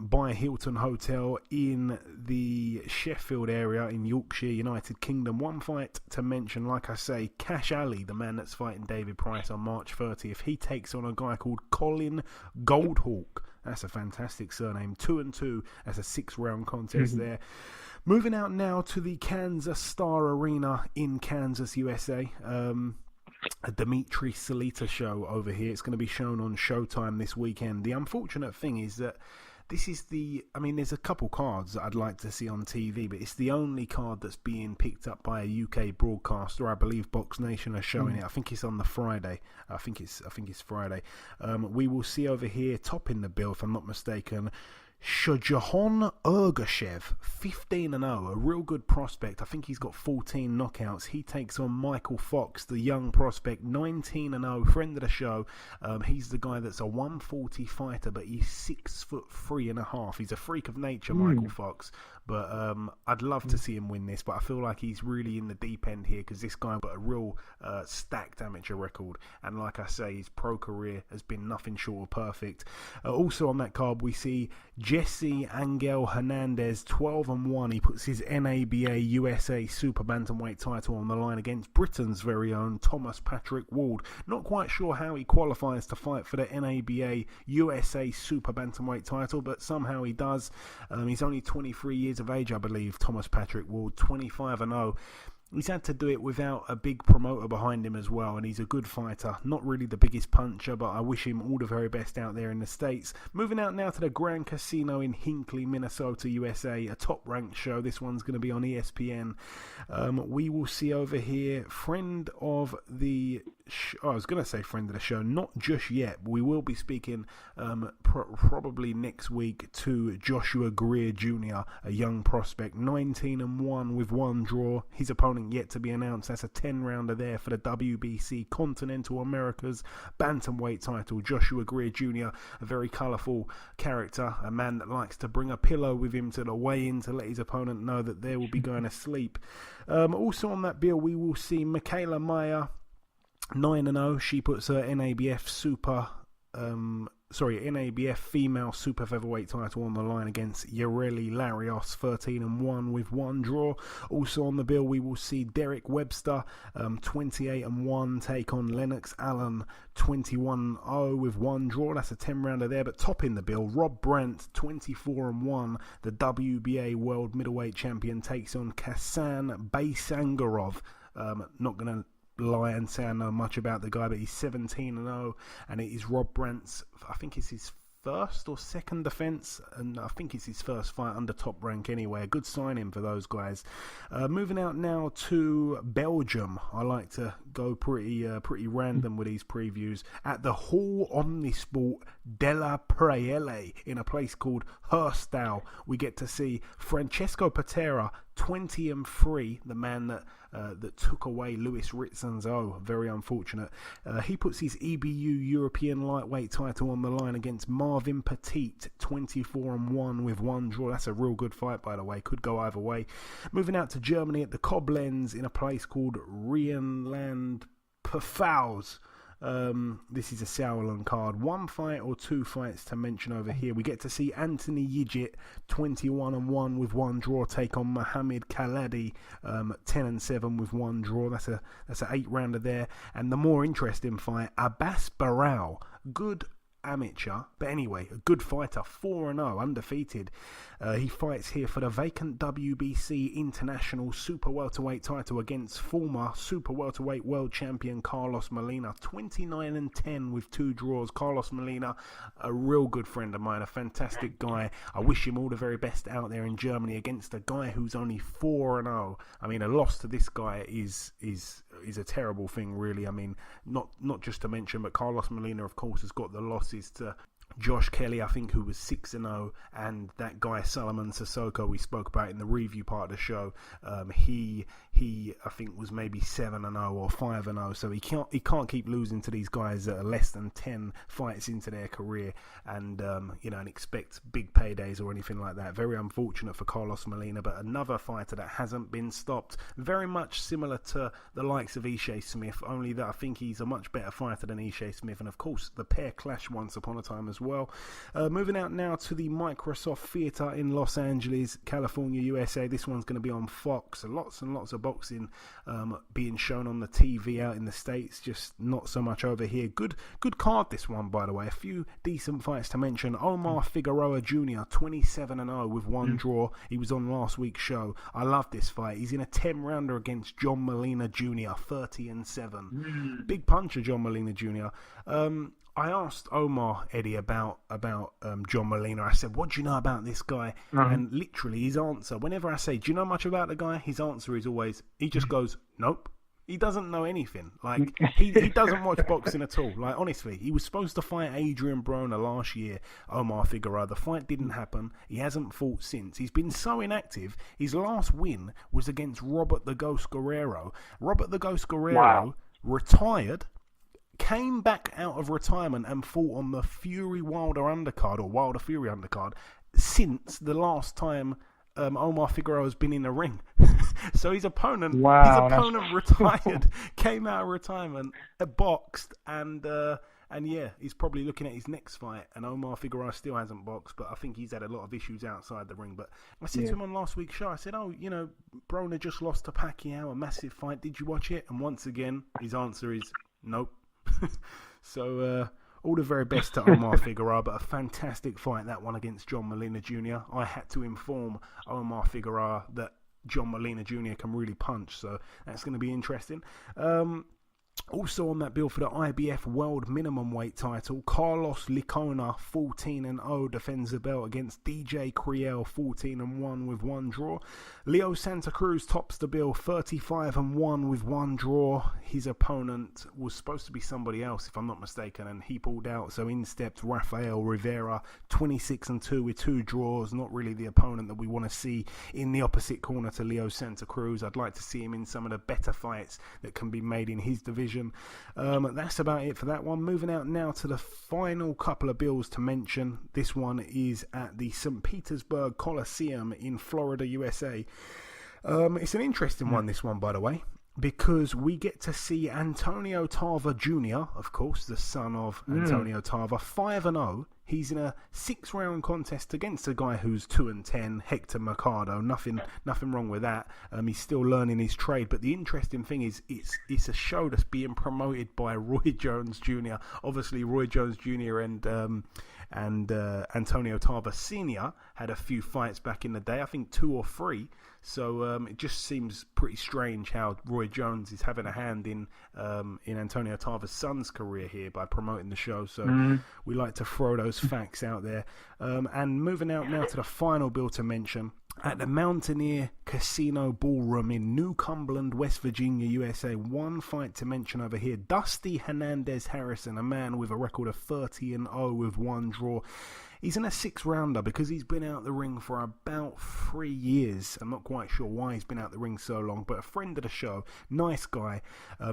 by Hilton Hotel in the Sheffield area in Yorkshire, United Kingdom. One fight to mention, like I say, Cash Ali, the man that's fighting David Price on March 30th. He takes on a guy called Colin Goldhawk. That's a fantastic surname. 2-2. That's a 6-round contest there. Moving out now to the Kansas Star Arena in Kansas, USA. A Dimitri Salita show over here. It's going to be shown on Showtime this weekend. The unfortunate thing is that this is there's a couple cards that I'd like to see on TV, but it's the only card that's being picked up by a UK broadcaster. I believe Box Nation are showing it. I think it's on the Friday. I think it's Friday. We will see over here, topping the bill, if I'm not mistaken, Shajahan Ergashev, 15-0, a real good prospect. I think he's got 14 knockouts. He takes on Michael Fox, the young prospect, 19-0, friend of the show. He's the guy that's a 140 fighter, but he's 6'3.5". He's a freak of nature, Michael Fox. But I'd love to see him win this, but I feel like he's really in the deep end here because this guy got a real stacked amateur record. And like I say, his pro career has been nothing short of perfect. Also on that card, we see Jesse Angel Hernandez, 12-1. He puts his NABA USA Super Bantamweight title on the line against Britain's very own Thomas Patrick Ward. Not quite sure how he qualifies to fight for the NABA USA Super Bantamweight title, but somehow he does. He's only 23 years of age, I believe, Thomas Patrick Ward, 25-0. He's had to do it without a big promoter behind him as well, and he's a good fighter. Not really the biggest puncher, but I wish him all the very best out there in the States. Moving out now to the Grand Casino in Hinckley, Minnesota, USA, a top-ranked show. This one's going to be on ESPN. We will see over here, friend of the I was going to say friend of the show, not just yet, but we will be speaking probably next week to Joshua Greer Jr., a young prospect, 19-1 with one draw. His opponent yet to be announced. That's a 10-rounder there for the WBC Continental Americas Bantamweight title. Joshua Greer Jr., a very colourful character, a man that likes to bring a pillow with him to the weigh-in to let his opponent know that they will be going to sleep. Also on that bill, we will see Michaela Meyer, 9-0. She puts her NABF female super featherweight title on the line against Yareli Larios, 13-1 with one draw. Also on the bill, we will see Derek Webster, 28-1, take on Lennox Allen, 21-0 with one draw. That's a 10-rounder there. But topping the bill, Rob Brandt, 24-1, the WBA World Middleweight Champion, takes on Kasan Baysangarov. Not going to lie and say I know much about the guy, but he's 17-0, and it is Rob Brandt's, I think it's his first or second defence, and I think it's his first fight under top rank anyway. A good signing for those guys. Moving out now to Belgium. I like to go pretty random with these previews. At the Hall Omnisport de la Praille in a place called Herstal, we get to see Francesco Patera, 20-3. The man that took away Louis Ritzen's very unfortunate. He puts his EBU European lightweight title on the line against Marvin Petit, 24-1 with 1 draw. That's a real good fight, by the way. Could go either way. Moving out to Germany at the Koblenz in a place called Rheinland-Pfalz. This is a Sauerland card. 1 fight or 2 fights to mention over here. We get to see Anthony Yigit, 21-1 with 1 draw, take on Mohamed Khaladi, 10-7 with 1 draw. That's an 8-rounder there. And the more interesting fight, Abbas Barao, good amateur, but anyway, a good fighter, 4-0, undefeated. He fights here for the vacant WBC International Super Welterweight title against former Super Welterweight World Champion Carlos Molina, 29-10 with 2 draws. Carlos Molina, a real good friend of mine, a fantastic guy. I wish him all the very best out there in Germany against a guy who's only 4-0. I mean, a loss to this guy is a terrible thing, really. I mean, not just to mention, but Carlos Molina, of course, has got the losses to Josh Kelly, I think, who was 6-0, and that guy Solomon Sissoko we spoke about in the review part of the show. He I think was maybe 7-0 or 5-0, so he can't keep losing to these guys that are less than 10 fights into their career, and and expect big paydays or anything like that. Very unfortunate for Carlos Molina, but another fighter that hasn't been stopped. Very much similar to the likes of Ishe Smith, only that I think he's a much better fighter than Ishe Smith, and of course the pair clashed once upon a time as well. Moving out now to the Microsoft Theatre in Los Angeles, California, USA. This one's going to be on Fox. Lots and lots of boxing being shown on the TV out in the States, just not so much over here. Good card, this one, by the way. A few decent fights to mention. Omar Figueroa Jr., 27-0 with 1 draw. He was on last week's show. I love this fight. He's in a 10-rounder against John Molina Jr., 30-7. Big puncher, John Molina Jr. I asked Omar, Eddie, about John Molina. I said, what do you know about this guy? And literally his answer, whenever I say, do you know much about the guy? His answer is always, he just goes, nope. He doesn't know anything. Like, he doesn't watch boxing at all. Like, honestly, he was supposed to fight Adrian Browne last year, Omar Figueroa. The fight didn't happen. He hasn't fought since. He's been so inactive. His last win was against Robert the Ghost Guerrero. Robert the Ghost Guerrero retired, came back out of retirement and fought on the Fury Wilder undercard, or Wilder Fury undercard, since the last time Omar Figueroa has been in the ring. So his opponent retired, came out of retirement, boxed, and yeah, he's probably looking at his next fight. And Omar Figueroa still hasn't boxed, but I think he's had a lot of issues outside the ring. But I said to him on last week's show, I said, Browne just lost to Pacquiao, a massive fight. Did you watch it? And once again, his answer is nope. So all the very best to Omar Figueroa, but a fantastic fight, that one against John Molina Jr. I had to inform Omar Figueroa that John Molina Jr. can really punch, so that's going to be interesting. Also on that bill for the IBF World Minimum Weight title, Carlos Licona, 14-0, defends the belt against DJ Criel, 14-1 with 1 draw. Leo Santa Cruz tops the bill, 35-1 with 1 draw. His opponent was supposed to be somebody else, if I'm not mistaken, and he pulled out, so in stepped Rafael Rivera, 26-2 with 2 draws. Not really the opponent that we want to see in the opposite corner to Leo Santa Cruz. I'd like to see him in some of the better fights that can be made in his division. That's about it for that one. Moving out now to the final couple of bills to mention. This one is at the St. Petersburg Coliseum in Florida, USA. It's an interesting one, this one, by the way, because we get to see Antonio Tarver Jr., of course, the son of Antonio Tarver, 5-0. He's in a 6-round contest against a guy who's 2-10, Hector Mercado. Nothing wrong with that. He's still learning his trade. But the interesting thing is, it's a show that's being promoted by Roy Jones Jr. Obviously, Roy Jones Jr. and Antonio Tarver Sr. had a few fights back in the day. I think 2 or 3. So it just seems pretty strange how Roy Jones is having a hand in Antonio Tarver's son's career here by promoting the show. So we like to throw those facts out there. And moving out now to the final bill to mention. At the Mountaineer Casino Ballroom in New Cumberland, West Virginia, USA. One fight to mention over here. Dusty Hernandez Harrison, a man with a record of 30-0 with 1 draw. He's in a 6-rounder because he's been out the ring for about 3 years. I'm not quite sure why he's been out the ring so long, but a friend of the show, nice guy.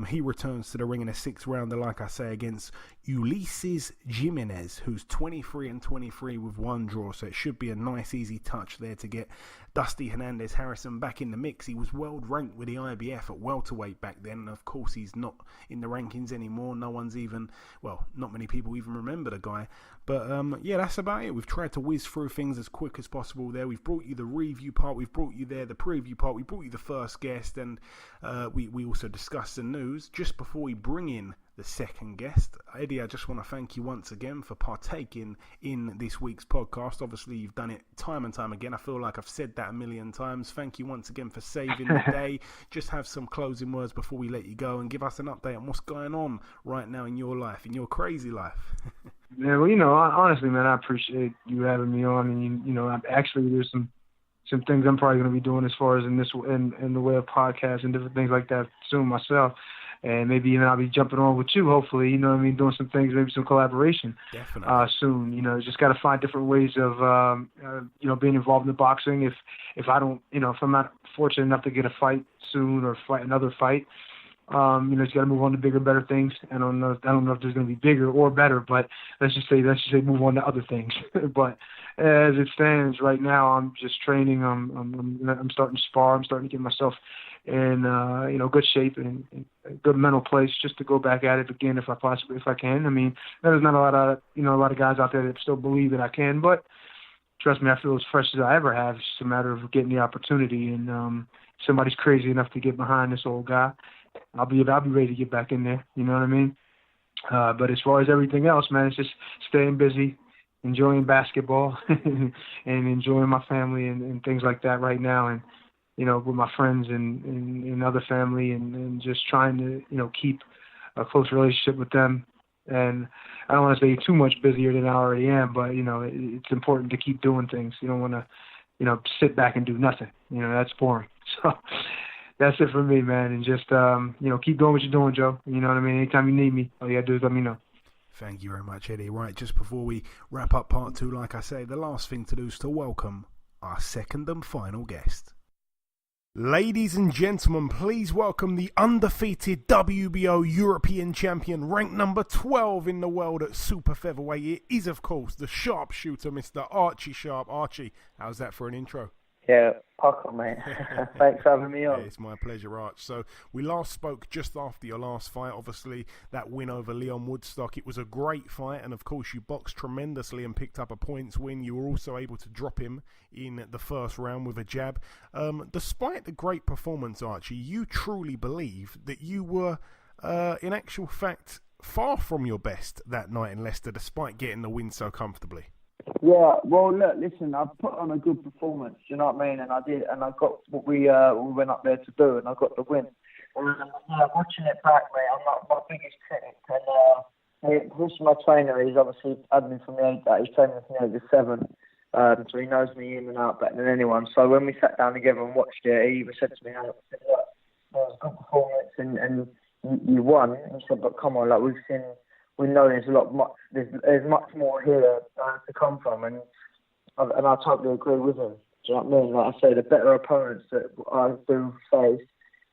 He returns to the ring in a 6-rounder, like I say, against Ulises Jimenez, who's 23-23 with 1 draw. So it should be a nice, easy touch there to get Dusty Hernandez-Harrison back in the mix. He was world ranked with the IBF at welterweight back then, and of course he's not in the rankings anymore. No one's even, well, not many people even remember the guy. But yeah, that's about it. We've tried to whiz through things as quick as possible there. We've brought you the review part, we've brought you there the preview part, we brought you the first guest, and we also discussed the news. Just before we bring in the second guest, Eddie, I just want to thank you once again for partaking in this week's podcast. Obviously, you've done it time and time again. I feel like I've said that a million times. Thank you once again for saving the day. Just have some closing words before we let you go and give us an update on what's going on right now in your life, in your crazy life. Yeah, well, honestly, man, I appreciate you having me on, and actually, there's some things I'm probably going to be doing as far as in the way of podcasts and different things like that soon myself. And maybe even I'll be jumping on with you, hopefully, doing some things, maybe some collaboration soon. Just got to find different ways of, being involved in the boxing. If I don't, if I'm not fortunate enough to get a fight soon or fight another fight, just got to move on to bigger, better things. I don't know if there's going to be bigger or better, but let's just say move on to other things. But as it stands right now, I'm just training. I'm starting to spar. I'm starting to get myself in good shape and a good mental place just to go back at it again if I can. I mean, there's not a lot of guys out there that still believe that I can, but trust me, I feel as fresh as I ever have. It's just a matter of getting the opportunity, and somebody's crazy enough to get behind this old guy, I'll be ready to get back in there. You know what I mean? But as far as everything else, man, it's just staying busy, enjoying basketball, and enjoying my family and things like that right now, and with my friends and other family, and just trying to keep a close relationship with them. And I don't want to say too much busier than I already am, but it's important to keep doing things. You don't want to sit back and do nothing. That's boring. So that's it for me, man. And just keep doing what you're doing, Joe. You know what I mean? Anytime you need me, all you gotta do is let me know. Thank you very much, Eddie. Right, just before we wrap up part 2, like I say, the last thing to do is to welcome our second and final guest. Ladies and gentlemen, please welcome the undefeated WBO European champion, ranked number 12 in the world at super featherweight. It is, of course, the sharpshooter, Mr. Archie Sharp. Archie, how's that for an intro? Yeah, pucker, mate. Thanks for having me on. Yeah, it's my pleasure, Arch. So we last spoke just after your last fight, obviously, that win over Leon Woodstock. It was a great fight, and of course you boxed tremendously and picked up a points win. You were also able to drop him in the first round with a jab. Despite the great performance, Archie, you truly believe that you were, in actual fact, far from your best that night in Leicester, despite getting the win so comfortably. Yeah, well, look, listen, I put on a good performance, you know what I mean? And I did, and I got what we went up there to do, and I got the win. Watching it back, mate, I'm not my biggest critic. And this is my trainer. He's obviously had me from the 8 days. He's trained me from the 7. So he knows me in and out better than anyone. So when we sat down together and watched it, he even said to me, "Look, it was a good performance, and you won." He said, "But come on, like we know there's there's much more here to come from," and I totally agree with him. Do you know what I mean? Like I say, the better opponents that I do face,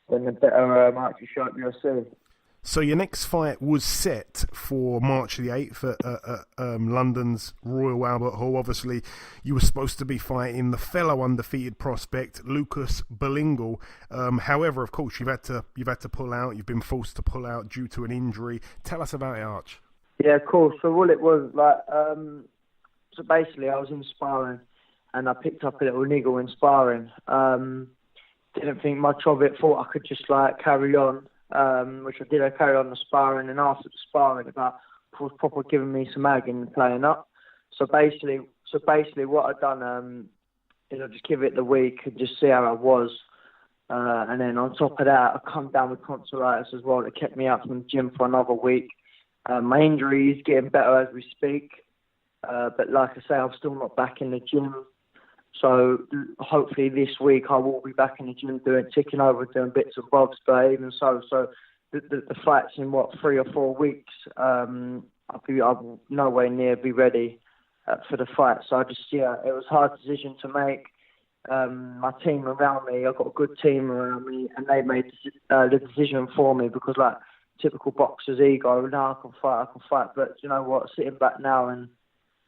then the better Archie Sharp you'll see. So your next fight was set for March the 8th at London's Royal Albert Hall. Obviously, you were supposed to be fighting the fellow undefeated prospect, Lucas Berlingal. However, of course, you've had to pull out. You've been forced to pull out due to an injury. Tell us about it, Arch. Yeah, of course. So what it was, like, so basically I was in sparring and I picked up a little niggle in sparring. Didn't think much of it, thought I could just carry on. Which I did. I carried on the sparring, and after the sparring, it was proper giving me some ag and playing up. So basically, what I'd done is I just give it the week and just see how I was, and then on top of that, I come down with tonsillitis as well. That kept me out from the gym for another week. My injury is getting better as we speak, but like I say, I'm still not back in the gym. So hopefully this week I will be back in the gym ticking over, doing bits and bobs, but even so the fight's in 3 or 4 weeks. I'll nowhere near be ready. for the fight. So it was a hard decision to make. My team around me, I've got a good team around me, and they made the decision for me because, like, typical boxer's ego, now I can fight. But you know what, sitting back now, and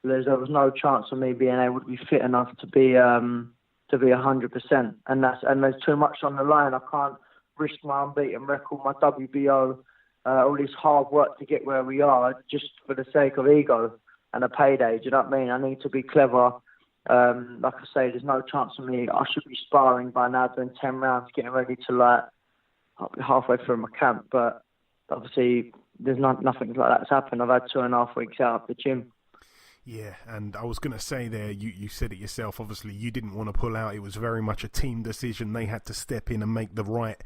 there was no chance of me being able to be fit enough to be 100%. And there's too much on the line. I can't risk my unbeaten record, my WBO, all this hard work to get where we are just for the sake of ego and a payday. Do you know what I mean? I need to be clever. Like I say, there's no chance of me. I should be sparring by now, doing 10 rounds, getting ready to, like, I'll be halfway through my camp. But obviously, there's nothing like that's happened. I've had 2.5 weeks out of the gym. Yeah, and I was going to say there, you said it yourself, obviously you didn't want to pull out. It was very much a team decision. They had to step in and make the right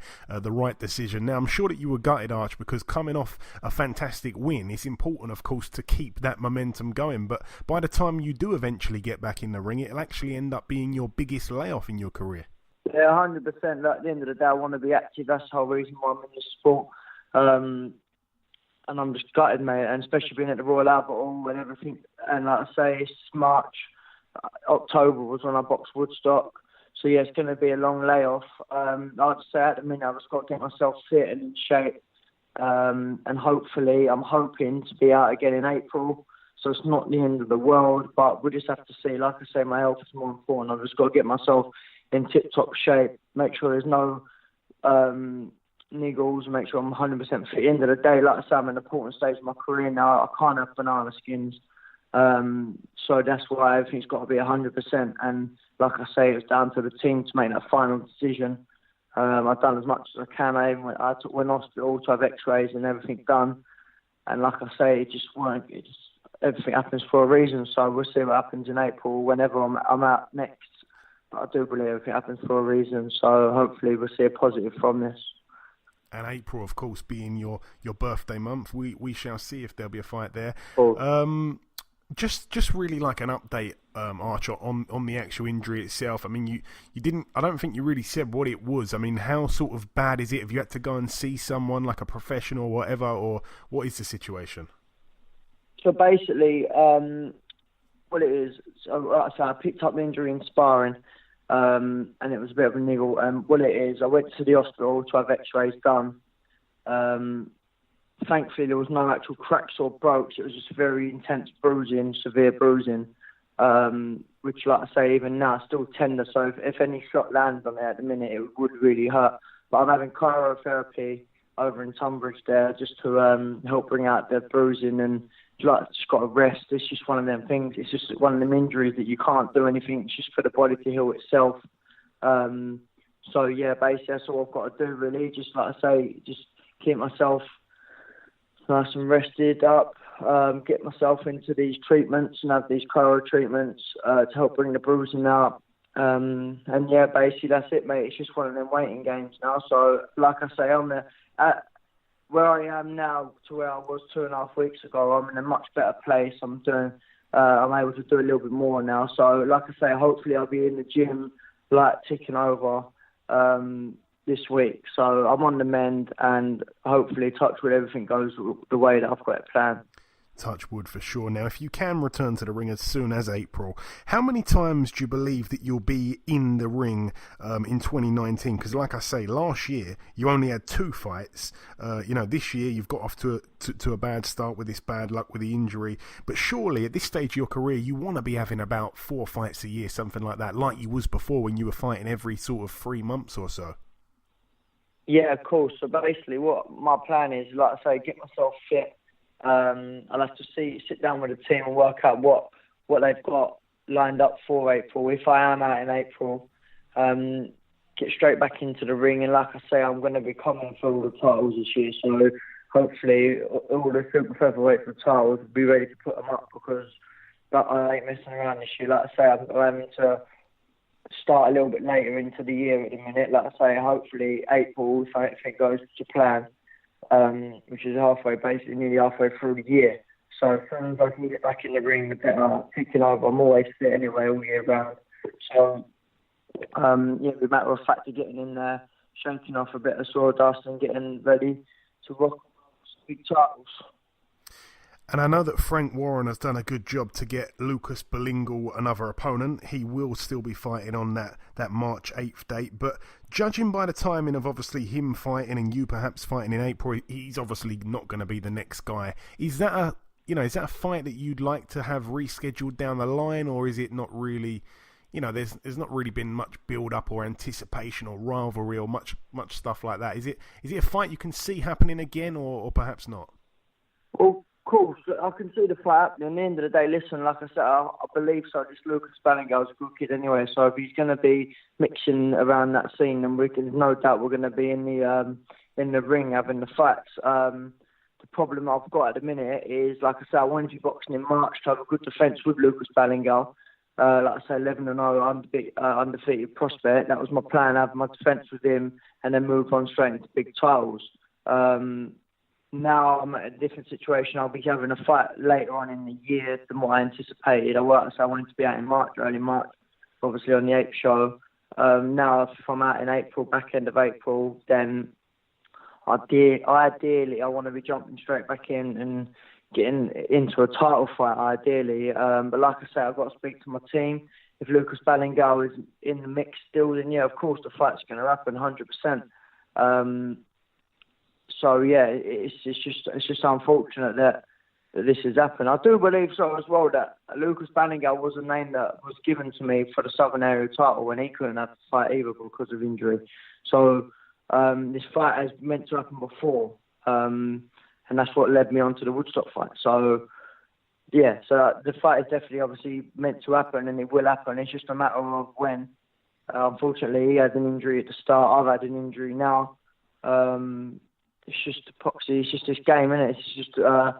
decision. Now, I'm sure that you were gutted, Arch, because coming off a fantastic win, it's important, of course, to keep that momentum going. But by the time you do eventually get back in the ring, it'll actually end up being your biggest layoff in your career. Yeah, 100%. At the end of the day, I want to be active. That's the whole reason why I'm in this sport. And I'm just gutted, mate, and especially being at the Royal Albert Hall and everything. And like I say, it's March, October was when I boxed Woodstock. So yeah, it's going to be a long layoff. I'd say at the minute I've just got to get myself fit and in shape. And hopefully, I'm hoping to be out again in April. So it's not the end of the world, but we just have to see. Like I say, my health is more important. I've just got to get myself in tip-top shape, make sure there's no niggles, make sure I'm 100% fit. At the end of the day, like I say, I'm in an important stage of my career now. I can't have banana skins. So that's why everything's got to be 100%. And like I say, it's down to the team to make that final decision. I've done as much as I can. I went to hospital to have x-rays and everything done. And like I say, everything happens for a reason. So we'll see what happens in April whenever I'm out next. But I do believe everything happens for a reason. So hopefully we'll see a positive from this. And April, of course, being your birthday month, we shall see if there'll be a fight there. Cool. Just really like an update, Archer, on the actual injury itself. I mean, you didn't. I don't think you really said what it was. I mean, how sort of bad is it? Have you had to go and see someone like a professional or whatever, or what is the situation? So basically, what it is, so I picked up the injury in sparring. And it was a bit of a niggle. And what it is, I went to the hospital to have x-rays done. Thankfully, there was no actual cracks or brokes. It was just very intense bruising, severe bruising, which, like I say, even now, still tender. So if any shot lands on it at the minute, it would really hurt. But I'm having cryotherapy over in Tunbridge there just to help bring out the bruising, and just got to rest. It's just one of them things. It's just one of them injuries that you can't do anything. It's just for the body to heal itself. So yeah, basically that's all I've got to do really. Just like I say, just keep myself nice and rested up, get myself into these treatments and have these cryo treatments to help bring the bruising out. And yeah, basically that's it, mate. It's just one of them waiting games now. So like I say, I'm where I am now to where I was 2.5 weeks ago. I'm in a much better place. I'm able to do a little bit more now. So like I say, hopefully I'll be in the gym, like ticking over this week. So I'm on the mend, and hopefully, touch wood, everything goes the way that I've got it planned. Touch wood for sure. Now, if you can return to the ring as soon as April, how many times do you believe that you'll be in the ring in 2019? Because like I say, last year you only had 2 fights. This year you've got off to a bad start with this bad luck with the injury. But surely at this stage of your career, you want to be having about 4 fights a year, something like that, like you was before when you were fighting every sort of 3 months or so. Yeah, of course. So basically what my plan is, like I say, get myself fit. I'll have to sit down with the team and work out what they've got lined up for April. If I am out in April, get straight back into the ring. And like I say, I'm going to be coming for all the titles this year. So hopefully all the super featherweight for titles will be ready to put them up, because I ain't messing around this year. Like I say, I'm having to start a little bit later into the year at the minute. Like I say, hopefully April, if everything goes to plan. Which is nearly halfway through the year. So as soon as I can get back in the ring, the better. Ticking over, I'm always fit anyway all year round. So, the matter of fact of getting in there, shaking off a bit of sawdust and getting ready to rock big titles. And I know that Frank Warren has done a good job to get Lucas Belingal another opponent. He will still be fighting on that March 8th date. But judging by the timing of obviously him fighting and you perhaps fighting in April, he's obviously not going to be the next guy. Is that a fight that you'd like to have rescheduled down the line, or is it not really? There's not really been much build up or anticipation or rivalry or much stuff like that. Is it a fight you can see happening again, or perhaps not? Well, of course, I can see the fight happening. At the end of the day, listen, like I said, I believe so. This Lucas Ballingal's a good kid anyway, so if he's going to be mixing around that scene, then there's no doubt we're going to be in the ring having the fights. The problem I've got at the minute is, like I said, I wanted to be boxing in March to have a good defence with Lucas Ballingal. Like I say, 11-0, undefeated prospect. That was my plan, have my defence with him and then move on straight into big titles. Now I'm at a different situation. I'll be having a fight later on in the year than what I anticipated. I wanted to be out in March, early March, obviously on the 8th show. Now if I'm out in April, back end of April, then ideally I want to be jumping straight back in and getting into a title fight, ideally. But like I say, I've got to speak to my team. If Lucas Ballingal is in the mix still, then yeah, of course the fight's going to happen 100%. So yeah, it's just unfortunate that this has happened. I do believe so as well that Lucas Ballingal was a name that was given to me for the Southern Area title when he couldn't have the fight either because of injury. So this fight has meant to happen before. And that's what led me on to the Woodstock fight. So, yeah, so the fight is definitely obviously meant to happen and it will happen. It's just a matter of when. Unfortunately, he had an injury at the start. I've had an injury now. It's just epoxy. It's just this game, isn't it? It's just the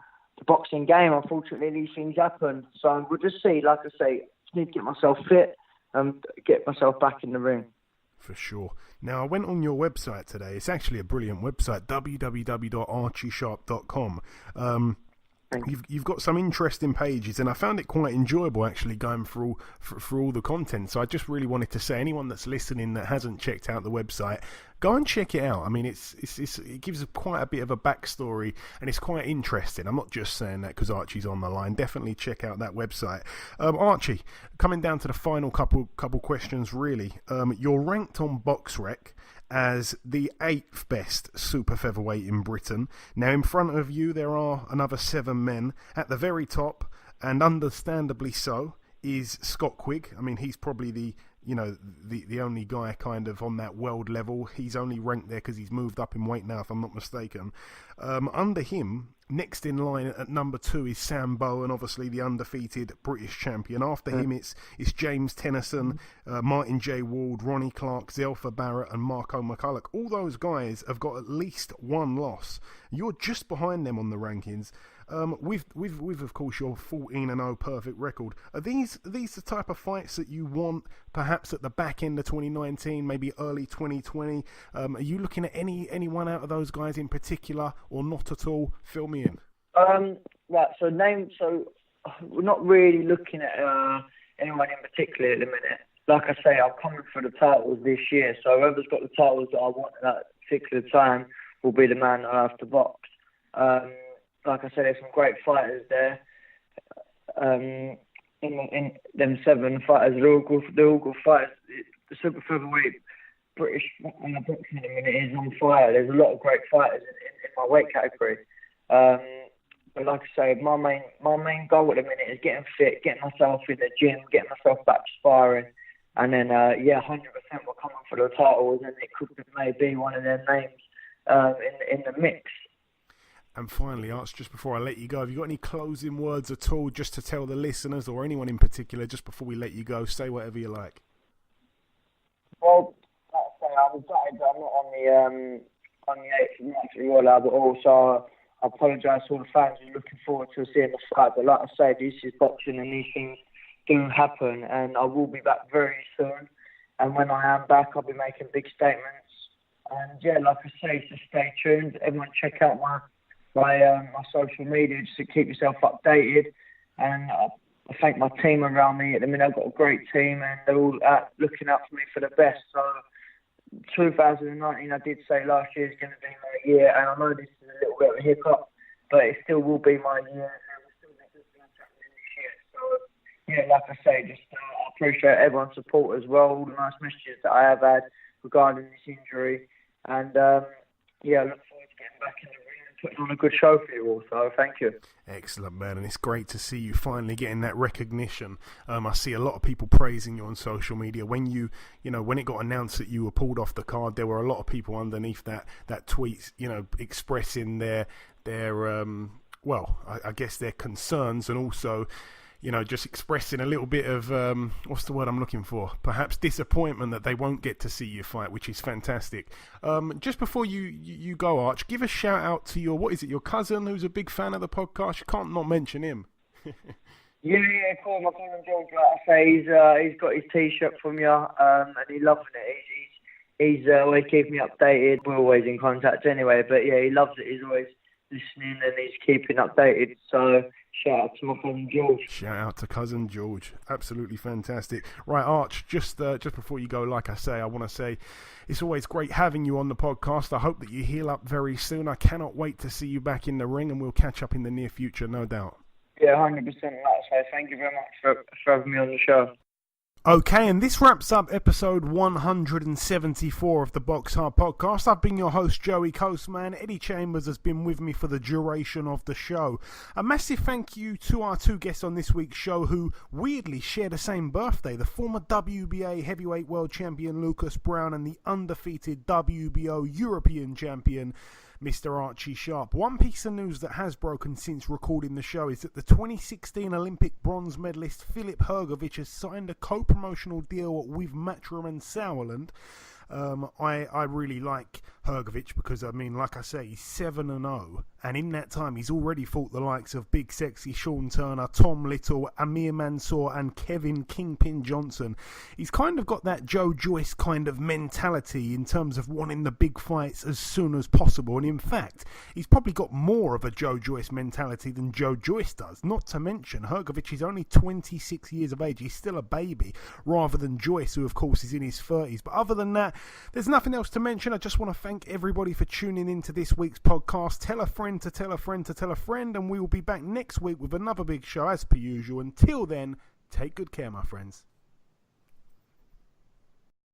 boxing game. Unfortunately, these things happen. So we'll just see. Like I say, just need to get myself fit and get myself back in the ring. For sure. Now, I went on your website today. It's actually a brilliant website, www.archiesharp.com. You've got some interesting pages, and I found it quite enjoyable actually going through all the content. So I just really wanted to say, anyone that's listening that hasn't checked out the website, go and check it out. I mean, it gives quite a bit of a backstory, and it's quite interesting. I'm not just saying that because Archie's on the line. Definitely check out that website. Archie, coming down to the final couple questions, really. You're ranked on BoxRec as the 8th best super featherweight in Britain. Now, in front of you, there are another 7 men. At the very top, and understandably so, is Scott Quigg. I mean, he's probably the only guy kind of on that world level. He's only ranked there because he's moved up in weight now, if I'm not mistaken. Under him, next in line at number 2 is Sam Bowen, obviously the undefeated British champion. After him, it's James Tennyson, Martin J. Ward, Ronnie Clark, Zelfa Barrett, and Marco McCulloch. All those guys have got at least one loss. You're just behind them on the rankings. With of course your 14-0 perfect record. Are these the type of fights that you want, perhaps at the back end of 2019, maybe early 2020? Are you looking at anyone out of those guys in particular, or not at all? Fill me in. Right. So we're not really looking at anyone in particular at the minute. Like I say, I'm coming for the titles this year. So whoever's got the titles that I want at that particular time will be the man I have to box. Like I said, there's some great fighters there. In them 7 fighters, they're all good fighters. The super featherweight British boxing at the minute is on fire. There's a lot of great fighters in my weight category. But like I say, my main goal at the minute is getting fit, getting myself in the gym, getting myself back to sparring, and then 100% we're coming for the titles, and it could maybe one of their names in the mix. And finally, Arch, just before I let you go, have you got any closing words at all just to tell the listeners, or anyone in particular, just before we let you go? Say whatever you like. Well, like I say, I was gutted that I'm not on the 8th of March at Royal Albert Hall, so I apologise to all the fans who are looking forward to seeing the fight. But like I say, this is boxing and these things do happen, and I will be back very soon. And when I am back, I'll be making big statements. And yeah, like I say, just stay tuned. Everyone check out my social media just to keep yourself updated, and I thank my team around me. At the minute I've got a great team, and they're all looking out for me for the best. So 2019, I did say last year is going to be my year, and I know this is a little bit of a hiccup, but it still will be my year. yeah, like I say, just I appreciate everyone's support as well, all the nice messages that I have had regarding this injury. And, yeah, I look forward to getting back in the ring and putting on a good show for you all. So thank you. Excellent, man, and it's great to see you finally getting that recognition. I see a lot of people praising you on social media. When when it got announced that you were pulled off the card, there were a lot of people underneath that tweet, expressing their I guess their concerns, and also, just expressing a little bit of, what's the word I'm looking for? Perhaps disappointment that they won't get to see you fight, which is fantastic. Just before you go, Arch, give a shout out to your cousin who's a big fan of the podcast. You can't not mention him. Yeah, cool. My cousin George, like I say, he's got his T-shirt from you, and he's loving it. He's always keeping me updated. We're always in contact anyway, but yeah, he loves it. He's always listening and he's keeping updated. So shout out to my cousin George. Shout out to cousin George. Absolutely fantastic. Right, Arch, just before you go, like I say, I want to say it's always great having you on the podcast. I hope that you heal up very soon. I cannot wait to see you back in the ring, and we'll catch up in the near future, no doubt. Yeah, 100%. Like I say, thank you very much for having me on the show. Okay, and this wraps up episode 174 of the Boxhard podcast. I've been your host, Joey Coastman. Eddie Chambers has been with me for the duration of the show. A massive thank you to our two guests on this week's show who weirdly share the same birthday. The former WBA heavyweight world champion Lucas Browne and the undefeated WBO European champion Mr. Archie Sharp. One piece of news that has broken since recording the show is that the 2016 Olympic bronze medalist Filip Hrgović has signed a co-promotional deal with Matchroom and Sauerland. I really like Hrgović because, like I say, he's 7-0, and in that time he's already fought the likes of Big Sexy Sean Turner, Tom Little, Amir Mansour and Kevin Kingpin Johnson. He's kind of got that Joe Joyce kind of mentality in terms of wanting the big fights as soon as possible, and in fact he's probably got more of a Joe Joyce mentality than Joe Joyce does. Not to mention Hrgović is only 26 years of age. He's still a baby, rather than Joyce, who of course is in his 30s. But other than that, there's nothing else to mention. I just want to thank everybody for tuning into this week's podcast. Tell a friend to tell a friend to tell a friend, and we will be back next week with another big show as per usual. Until then, take good care, my friends.